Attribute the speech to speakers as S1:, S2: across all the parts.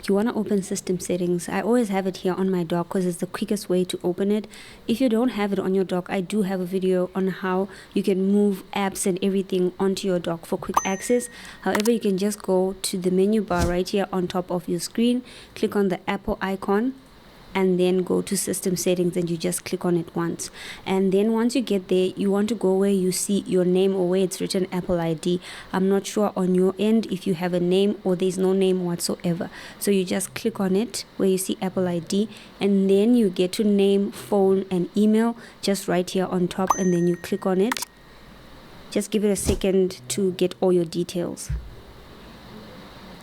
S1: you want to open system settings, I always have it here on my dock because it's the quickest way to open it. If you don't have it on your dock, I do have a video on how you can move apps and everything onto your dock for quick access. However, you can just go to the menu bar right here on top of your screen, click on the Apple icon, and then go to system settings, and you just click on it once. And then once you get there, you want to go where you see your name or where it's written Apple ID. I'm not sure on your end if you have a name or there's no name whatsoever, so you just click on it where you see Apple ID, and then you get to name, phone and email just right here on top, and then you click on it. Just give it a second to get all your details.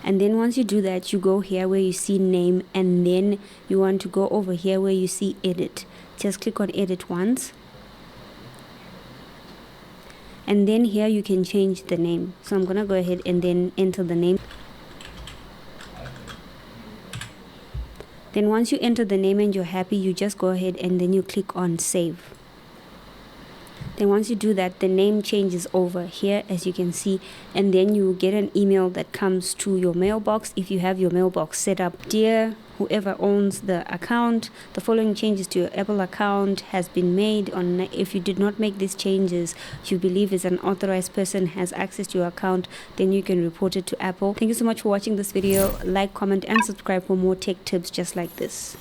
S1: And then once you do that, you go here where you see name, and then you want to go over here where you see edit. Just click on edit once. And then here you can change the name. So I'm going to go ahead and then enter the name. Then once you enter the name and you're happy, you just go ahead and then you click on save. Then once you do that, the name changes over here, as you can see, and then you get an email that comes to your mailbox if you have your mailbox set up. Dear whoever owns the account, the following changes to your Apple account has been made. If you did not make these changes, you believe is an authorized person has access to your account, then you can report it to Apple. Thank you so much for watching this video. Like, comment and subscribe for more tech tips just like this.